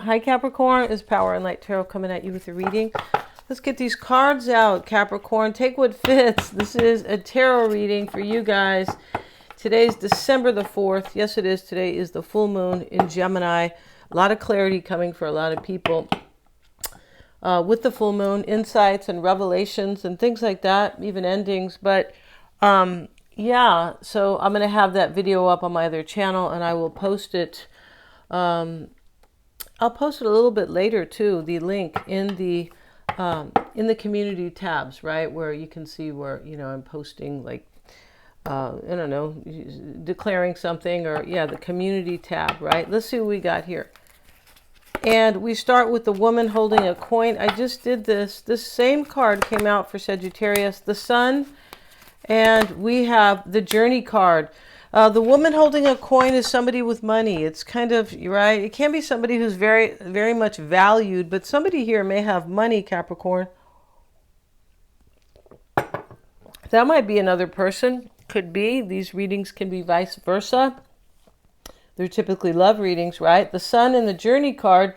Hi Capricorn, is Power and Light Tarot coming at you with a reading. Let's get these cards out, Capricorn. Take what fits. This is a tarot reading for you guys. Today's December the 4th. Yes, it is. Today is the full moon in Gemini. A lot of clarity coming for a lot of people. With the full moon, insights and revelations and things like that, even endings. But yeah, so I'm going to have that video up on my other channel, and I will post it. I'll post it a little bit later too, the link in the community tabs, right, where you can see where, you know, I'm posting, like, I don't know, declaring something, or yeah, the community tab, right? Let's see what we got here. And we start with the woman holding a coin. I just did this. This same card came out for Sagittarius, the sun, and we have the journey card. The woman holding a coin is somebody with money. It's kind of, right, it can be somebody who's very, very much valued, but somebody here may have money, Capricorn. That might be another person. Could be. These readings can be vice versa. They're typically love readings, right? The sun and the journey card.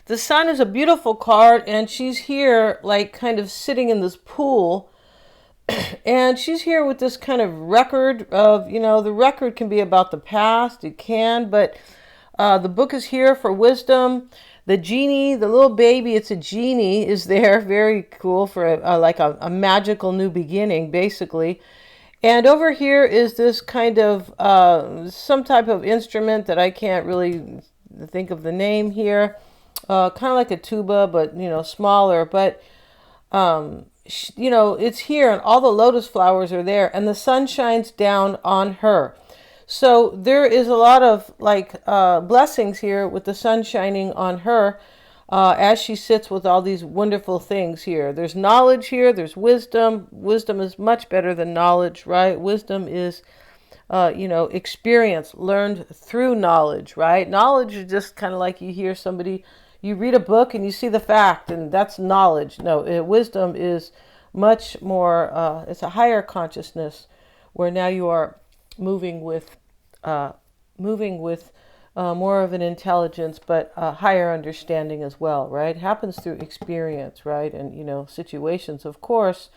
The sun is a beautiful card, and she's here like kind of sitting in this pool. And she's here with this kind of record of, you know, the record can be about the past. It can, but the book is here for wisdom. The genie, the little baby, it's a genie, is there. Very cool for like a magical new beginning, basically. And over here is this kind of some type of instrument that I can't really think of the name here. Kind of like a tuba, but, you know, smaller. But you know, it's here, and all the lotus flowers are there, and the sun shines down on her. So there is a lot of like blessings here with the sun shining on her as she sits with all these wonderful things here. There's knowledge here. There's wisdom. Wisdom is much better than knowledge, right? Wisdom is, you know, experience learned through knowledge, right? Knowledge is just kind of like you hear somebody, you read a book and you see the fact, and that's knowledge. No, wisdom is much more, it's a higher consciousness, where now you are moving with more of an intelligence, but a higher understanding as well, right? It happens through experience, right? And, you know, situations, of course.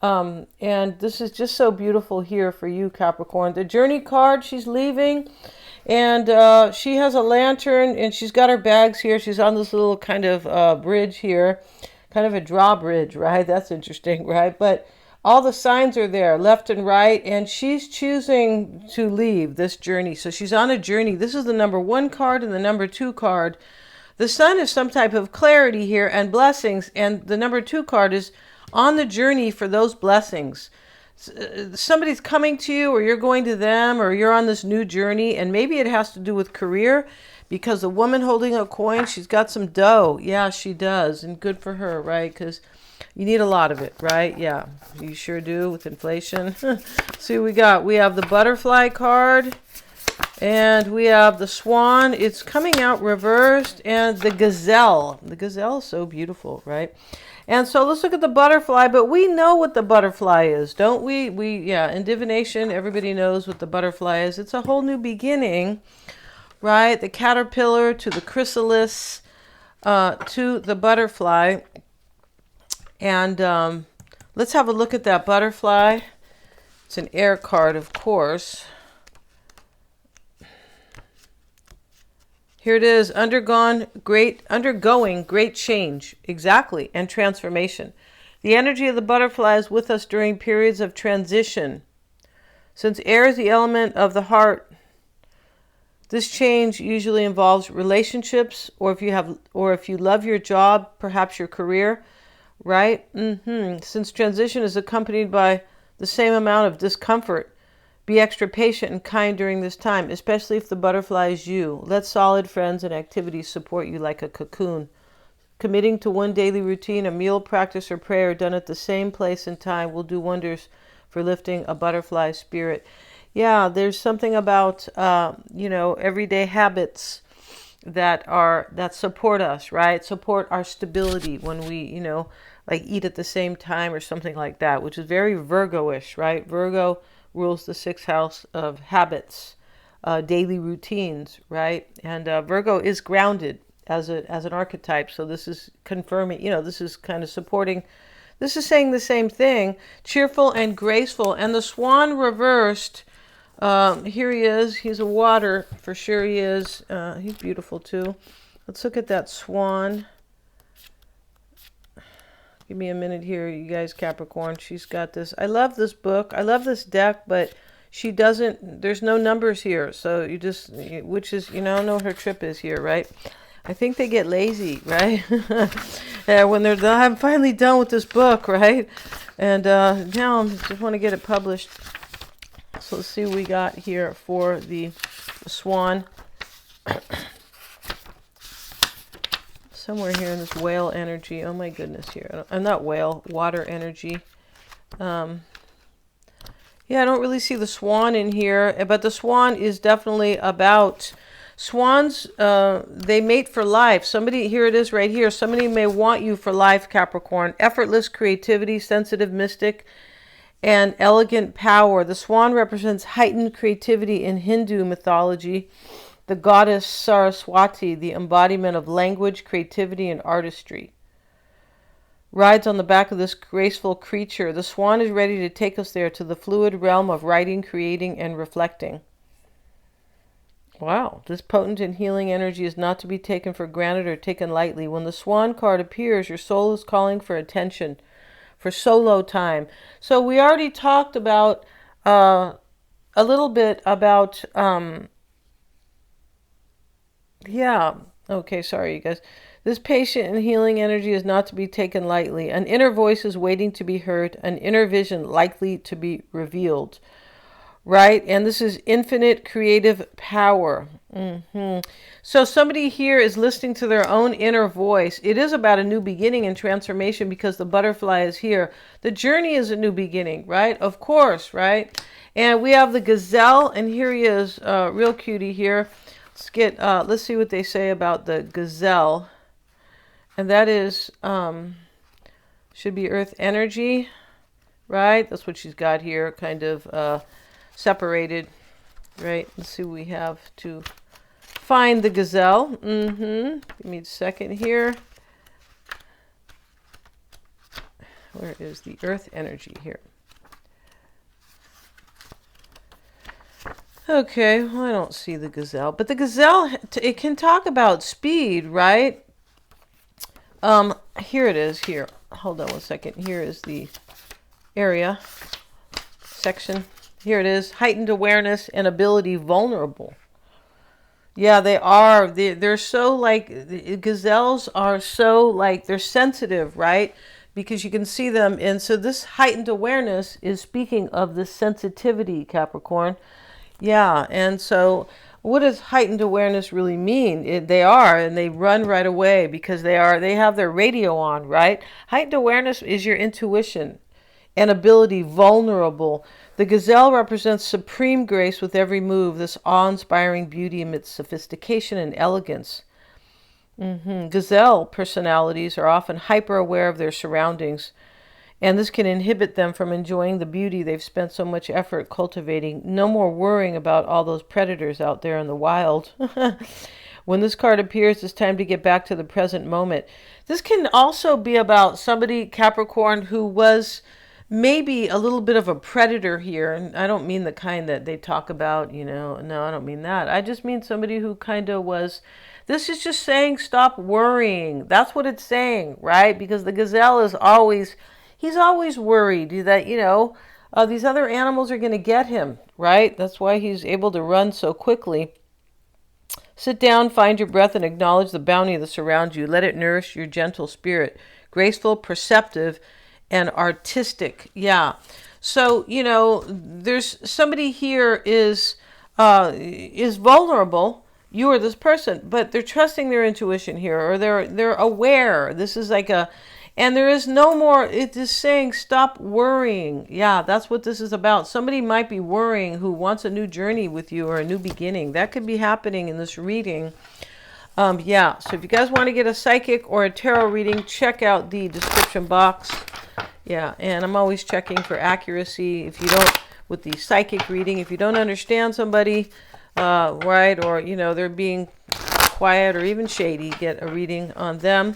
And this is just so beautiful here for you, Capricorn. The journey card, she's leaving, and she has a lantern, and she's got her bags here. She's on this little kind of bridge here, kind of a drawbridge, right? That's interesting, right? But all the signs are there, left and right, and she's choosing to leave this journey. So she's on a journey. This is the number 1 card and the number 2 card. The sun is some type of clarity here and blessings, and the number 2 card is on the journey for those blessings. Somebody's coming to you, or you're going to them, or you're on this new journey, and maybe it has to do with career, because the woman holding a coin, she's got some dough. Yeah, she does, and good for her, right? Because you need a lot of it, right? Yeah, you sure do with inflation. See what we got. We have the butterfly card, and we have the swan. It's coming out reversed, and the gazelle. The gazelle is so beautiful, right? And so let's look at the butterfly, but we know what the butterfly is, don't we? Yeah, in divination, everybody knows what the butterfly is. It's a whole new beginning, right? The caterpillar to the chrysalis to the butterfly. And let's have a look at that butterfly. It's an air card, of course. Here it is, undergoing great change, exactly, and transformation. The energy of the butterfly is with us during periods of transition. Since air is the element of the heart, this change usually involves relationships, or if you love your job, perhaps your career, right? Since transition is accompanied by the same amount of discomfort, be extra patient and kind during this time, especially if the butterfly is you. Let solid friends and activities support you like a cocoon. Committing to one daily routine, a meal, practice, or prayer done at the same place and time will do wonders for lifting a butterfly spirit. Yeah, there's something about, you know, everyday habits that support us, right? Support our stability when we, you know, like eat at the same time or something like that, which is very Virgo-ish, right? Virgo rules the 6th house of habits, daily routines, right? And Virgo is grounded as an archetype. So this is confirming, this is kind of supporting. This is saying the same thing, cheerful and graceful. And the swan reversed, here he is. He's a water, for sure he is. He's beautiful too. Let's look at that swan. Give me a minute here, you guys, Capricorn. She's got this. I love this book. I love this deck, but she doesn't, there's no numbers here. So you just, which is, I don't know what her trip is here, right? I think they get lazy, right? When they're done, I'm finally done with this book, right? And now I just want to get it published. So let's see what we got here for the swan. Somewhere here in this whale energy. Oh my goodness, here. I'm not whale, water energy. Yeah, I don't really see the swan in here, but the swan is definitely about swans. They mate for life. Somebody, here it is right here. Somebody may want you for life, Capricorn. Effortless creativity, sensitive mystic, and elegant power. The swan represents heightened creativity in Hindu mythology. The goddess Saraswati, the embodiment of language, creativity, and artistry, rides on the back of this graceful creature. The swan is ready to take us there to the fluid realm of writing, creating, and reflecting. Wow, this potent and healing energy is not to be taken for granted or taken lightly. When the swan card appears, your soul is calling for attention, for solo time. So we already talked about a little bit about... Yeah. Okay, sorry, you guys. This patient and healing energy is not to be taken lightly. An inner voice is waiting to be heard, an inner vision likely to be revealed. Right? And this is infinite creative power. So somebody here is listening to their own inner voice. It is about a new beginning and transformation because the butterfly is here. The journey is a new beginning, right? Of course, right? And we have the gazelle, and here he is, real cutie here. Let's see what they say about the gazelle. And that is, should be earth energy, right? That's what she's got here, kind of separated, right? Let's see what we have to find the gazelle. Give me a second here. Where is the earth energy here? Okay, well, I don't see the gazelle, but the gazelle, it can talk about speed, right? Here it is here. Hold on one second. Here is the area section. Here it is. Heightened awareness and ability vulnerable. Yeah, they are. They're so like, gazelles are so like, they're sensitive, right? Because you can see them. And so this heightened awareness is speaking of the sensitivity, Capricorn. Yeah, and so what does heightened awareness really mean? They are, and they run right away because they have their radio on, right? Heightened awareness is your intuition and ability vulnerable. The gazelle represents supreme grace with every move, this awe-inspiring beauty amidst sophistication and elegance. Gazelle personalities are often hyper-aware of their surroundings, and this can inhibit them from enjoying the beauty they've spent so much effort cultivating. No more worrying about all those predators out there in the wild. When this card appears, it's time to get back to the present moment. This can also be about somebody, Capricorn, who was maybe a little bit of a predator here. And I don't mean the kind that they talk about, no, I don't mean that. I just mean somebody who kind of was... This is just saying stop worrying. That's what it's saying, right? Because the gazelle is always... He's always worried that, these other animals are going to get him, right? That's why he's able to run so quickly. Sit down, find your breath, and acknowledge the bounty that surrounds you. Let it nourish your gentle spirit. Graceful, perceptive, and artistic. Yeah. So, there's somebody here is vulnerable. You are this person, but they're trusting their intuition here, or they're aware. This is like and there is no more, it is saying stop worrying. Yeah, that's what this is about. Somebody might be worrying who wants a new journey with you or a new beginning. That could be happening in this reading. Yeah, so if you guys want to get a psychic or a tarot reading, check out the description box. Yeah, and I'm always checking for accuracy. If you don't, with the psychic reading, if you don't understand somebody, right? Or, they're being quiet or even shady, get a reading on them.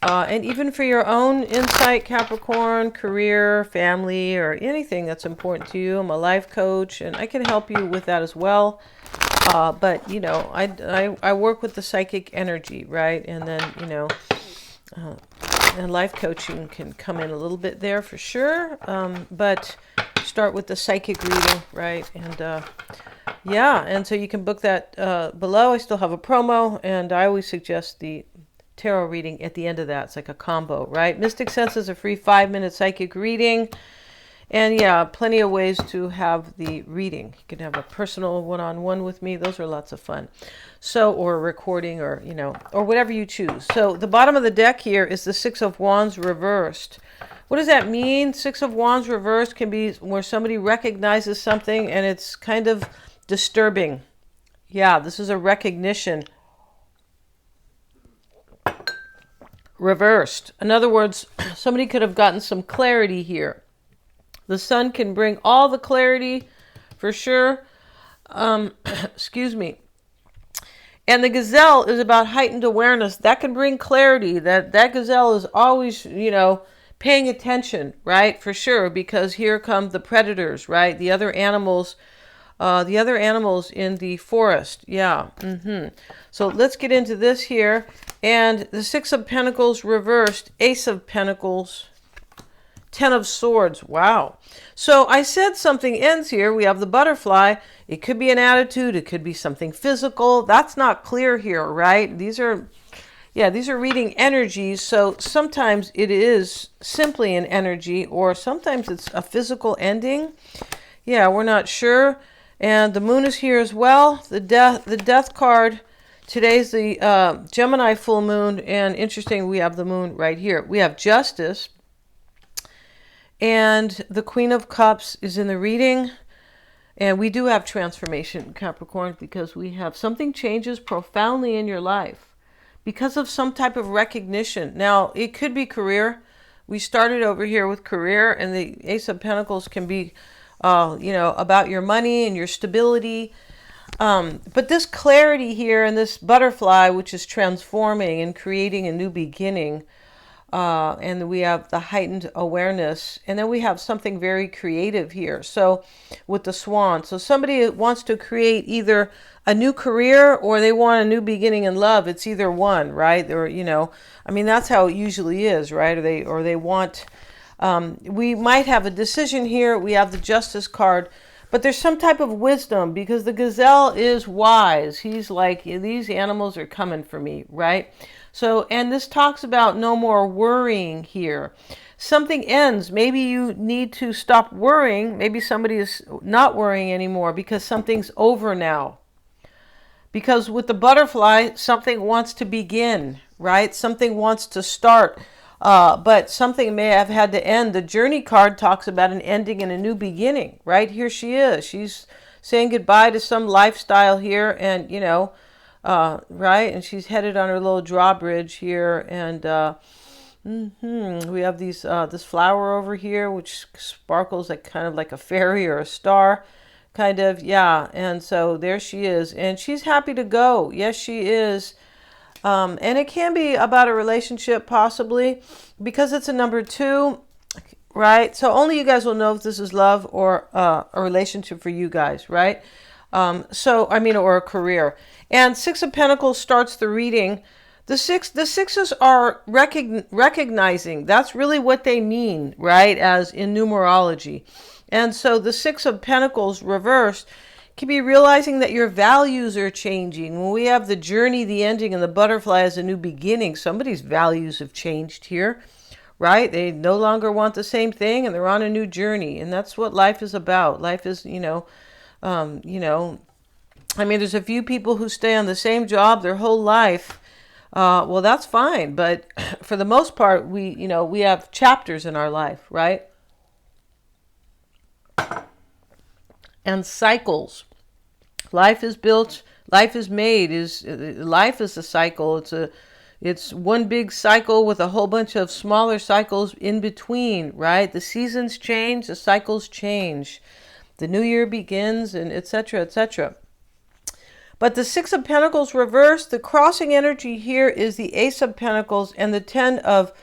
And even for your own insight, Capricorn, career, family, or anything that's important to you. I'm a life coach, and I can help you with that as well. But, I work with the psychic energy, right? And then, and life coaching can come in a little bit there for sure. But start with the psychic reading, right? And yeah, and so you can book that below. I still have a promo, and I always suggest the tarot reading at the end of that. It's like a combo, right? Mystic Sense is a free 5-minute psychic reading. And yeah, plenty of ways to have the reading. You can have a personal one-on-one with me. Those are lots of fun. So, or a recording, or, or whatever you choose. So the bottom of the deck here is the Six of Wands reversed. What does that mean? Six of Wands reversed can be where somebody recognizes something and it's kind of disturbing. Yeah, this is a recognition. Reversed. In other words, somebody could have gotten some clarity here. The sun can bring all the clarity for sure. Excuse me. And the gazelle is about heightened awareness. That can bring clarity. That gazelle is always, paying attention, right? For sure, because here come the predators, right? The other animals in the forest. Yeah. So let's get into this here. And the Six of Pentacles reversed, Ace of Pentacles, Ten of Swords. Wow. So I said something ends here. We have the butterfly. It could be an attitude. It could be something physical. That's not clear here, right? These are reading energies. So sometimes it is simply an energy, or sometimes it's a physical ending. Yeah, we're not sure. And the moon is here as well. The death card. Today's the Gemini full moon. And interesting, we have the moon right here. We have justice. And the Queen of Cups is in the reading. And we do have transformation, Capricorn, because we have something changes profoundly in your life because of some type of recognition. Now, it could be career. We started over here with career, and the Ace of Pentacles can be, about your money and your stability. But this clarity here and this butterfly, which is transforming and creating a new beginning, and we have the heightened awareness, and then we have something very creative here. So with the swan, so somebody wants to create either a new career or they want a new beginning in love. It's either one, right? Or, that's how it usually is, right? Or they want, we might have a decision here. We have the Justice card, but there's some type of wisdom because the gazelle is wise. He's like, these animals are coming for me, right? So, and this talks about no more worrying here. Something ends. Maybe you need to stop worrying. Maybe somebody is not worrying anymore because something's over now. Because with the butterfly, something wants to begin, right? Something wants to start, but something may have had to end. The Journey card talks about an ending and a new beginning, right? Here she is. She's saying goodbye to some lifestyle here, and, right? And she's headed on her little drawbridge here, and we have this flower over here, which sparkles like kind of like a fairy or a star. Kind of, yeah. And so there she is. And she's happy to go. Yes, she is. And it can be about a relationship, possibly, because it's a number 2, right? So only you guys will know if this is love or a relationship for you guys, right? Or a career. And Six of Pentacles starts the reading. The sixes are recognizing. That's really what they mean, right? As in numerology. And so the Six of Pentacles reversed can be realizing that your values are changing. When we have the journey, the ending, and the butterfly as a new beginning, somebody's values have changed here, right? They no longer want the same thing, and they're on a new journey. And that's what life is about. Life is, there's a few people who stay on the same job their whole life. Well, that's fine. But for the most part, we have chapters in our life, right? And cycles. Life is built, life is made, life is a cycle. It's one big cycle with a whole bunch of smaller cycles in between, right? The seasons change, the cycles change. The new year begins, and etc., etc. But the Six of Pentacles reversed, the crossing energy here is the Ace of Pentacles, and the Ten of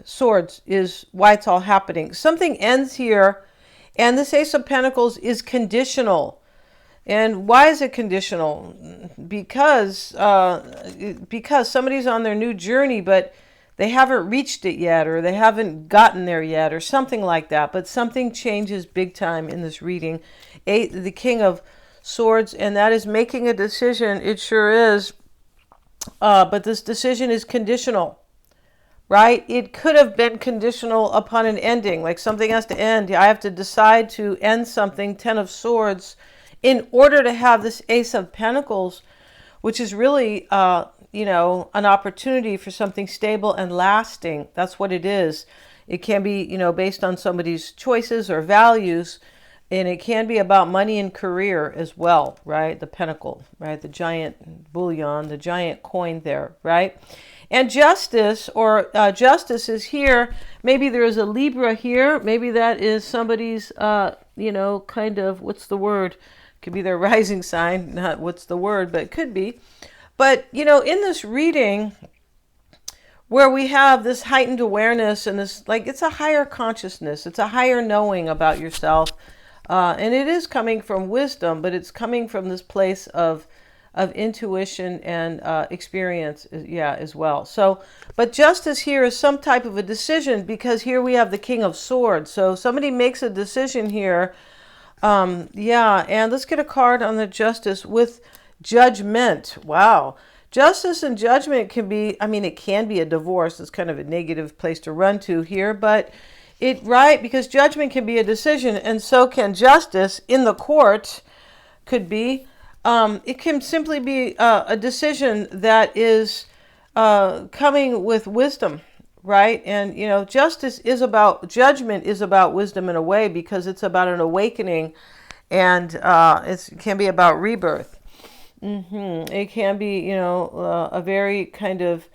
Swords is why it's all happening. Something ends here, and this Ace of Pentacles is conditional. And why is it conditional? Because somebody's on their new journey, but they haven't reached it yet, or they haven't gotten there yet, or something like that. But something changes big time in this reading. The King of Swords, and that is making a decision. It sure is. But this decision is conditional, right? It could have been conditional upon an ending, like something has to end. I have to decide to end something, Ten of Swords, in order to have this Ace of Pentacles, which is really, an opportunity for something stable and lasting. That's what it is. It can be, based on somebody's choices or values, and it can be about money and career as well, right? The pentacle, right? The giant bullion, the giant coin there, right? And justice, or justice is here. Maybe there is a Libra here. Maybe that is somebody's, kind of, what's the word? Could be their rising sign, not what's the word, but it could be. But, in this reading, where we have this heightened awareness and this, it's a higher consciousness. It's a higher knowing about yourself. And it is coming from wisdom, but it's coming from this place of intuition and experience, as well. So, but justice here is some type of a decision, because here we have the King of Swords. So somebody makes a decision here. And let's get a card on the justice with judgment. Wow. Justice and judgment can be, it can be a divorce. It's kind of a negative place to run to here, but because judgment can be a decision, and so can justice in the court could be. It can simply be a decision that is coming with wisdom, right? And, judgment is about wisdom in a way, because it's about an awakening, and it can be about rebirth. It can be, a very kind of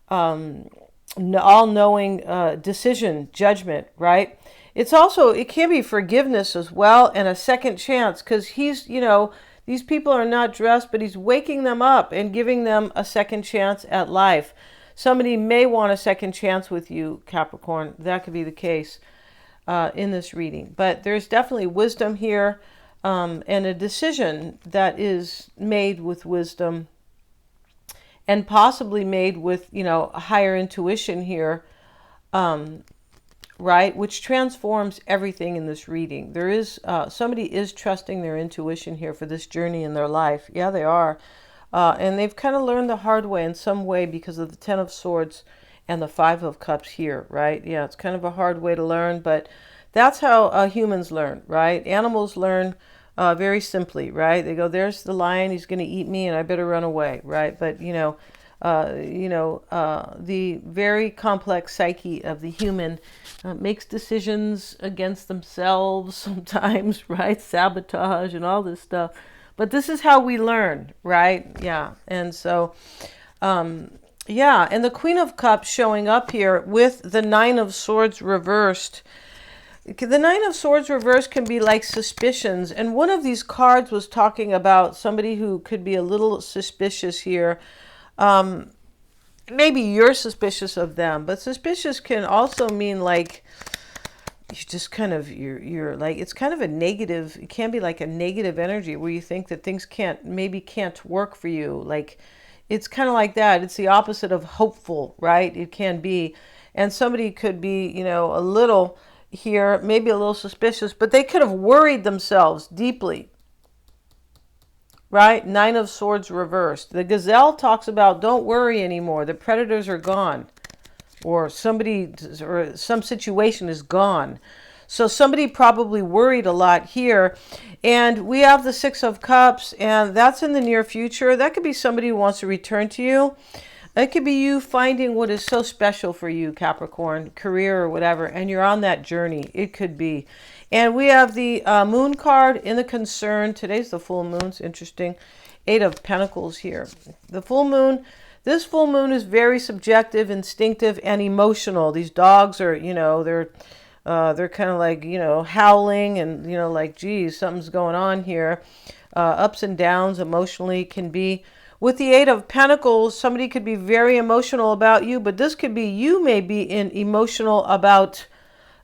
all-knowing decision, judgment, right? It can be forgiveness as well, and a second chance, because these people are not dressed, but he's waking them up and giving them a second chance at life. Somebody may want a second chance with you, Capricorn. That could be the case in this reading. But there's definitely wisdom here, and a decision that is made with wisdom, and possibly made with, a higher intuition here, right? Which transforms everything in this reading. There is, somebody is trusting their intuition here for this journey in their life. Yeah, they are. And they've kind of learned the hard way in some way, because of the Ten of Swords and the Five of Cups here, right? Yeah, it's kind of a hard way to learn, but that's how humans learn, right? Animals learn very simply, right? They go, there's the lion, he's going to eat me, and I better run away, right? But, the very complex psyche of the human makes decisions against themselves sometimes, right? Sabotage and all this stuff. But this is how we learn, right? Yeah. And so, and the Queen of Cups showing up here with the Nine of Swords reversed. The Nine of Swords reversed can be like suspicions. And one of these cards was talking about somebody who could be a little suspicious here. Maybe you're suspicious of them, but suspicious can also mean like you just kind of, you're like, it's kind of a negative, it can be like a negative energy where you think that things can't work for you. Like, it's kind of like that. It's the opposite of hopeful, right? It can be. And somebody could be, a little here, maybe a little suspicious, but they could have worried themselves deeply. Right? Nine of Swords reversed. The gazelle talks about don't worry anymore. The predators are gone. Or somebody or some situation is gone. So somebody probably worried a lot here. And we have the Six of Cups, and that's in the near future. That could be somebody who wants to return to you. It could be you finding what is so special for you, Capricorn, career or whatever, and you're on that journey. It could be. And we have the moon card in the concern. Today's the full moon. It's interesting. Eight of Pentacles here. The full moon. This full moon is very subjective, instinctive, and emotional. These dogs are, they're kind of like, howling and, like, geez, something's going on here. ups and downs emotionally can be. With the Eight of Pentacles, somebody could be very emotional about you, but this could be you may be emotional about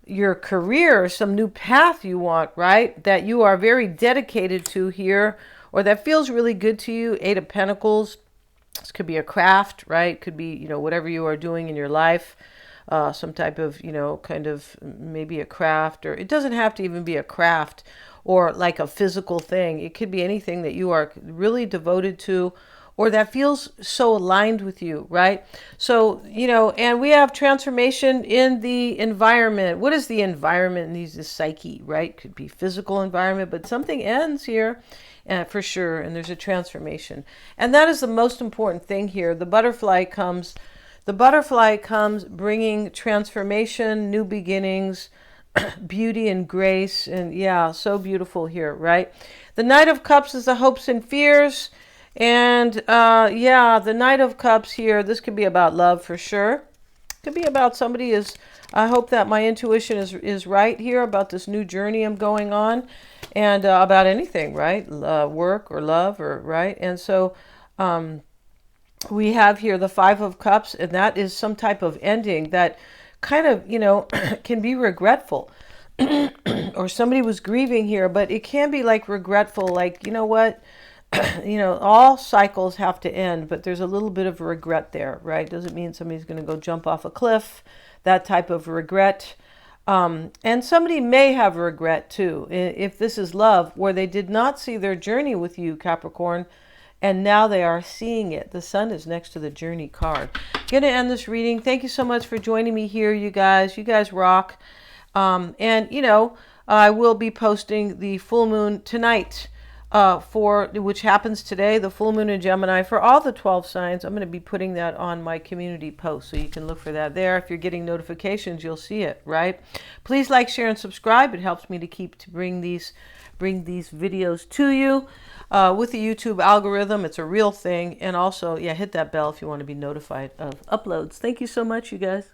your career, some new path you want, right? That you are very dedicated to here, or that feels really good to you. Eight of Pentacles. This could be a craft, right? Could be, whatever you are doing in your life, some type of, kind of maybe a craft, or it doesn't have to even be a craft or like a physical thing. It could be anything that you are really devoted to, or that feels so aligned with you, right? So, and we have transformation in the environment. What is the environment? Needs the psyche, right? Could be physical environment, but something ends here for sure, and there's a transformation. And that is the most important thing here. The butterfly comes bringing transformation, new beginnings, beauty and grace, and yeah, so beautiful here, right? The Knight of Cups is the hopes and fears. And the Knight of Cups here, this could be about love for sure. Could be about somebody is, I hope that my intuition is right here about this new journey I'm going on, and about anything, right? Work or love, or right? And so we have here the Five of Cups, and that is some type of ending that kind of, can be regretful. Or somebody was grieving here, but it can be like regretful, like, you know what? All cycles have to end, but there's a little bit of regret there, right? Doesn't mean somebody's going to go jump off a cliff, that type of regret. And somebody may have regret too, if this is love, where they did not see their journey with you, Capricorn, and now they are seeing it. The sun is next to the journey card. Going to end this reading. Thank you so much for joining me here, you guys. You guys rock. I will be posting the full moon tonight, which happens today, the full moon in Gemini, for all the 12 signs. I'm going to be putting that on my community post, so you can look for that there. If you're getting notifications, you'll see it, right? Please like, share, and subscribe. It helps me to bring these videos to you. With the YouTube algorithm, it's a real thing. And also, hit that bell if you want to be notified of uploads. Thank you so much, you guys.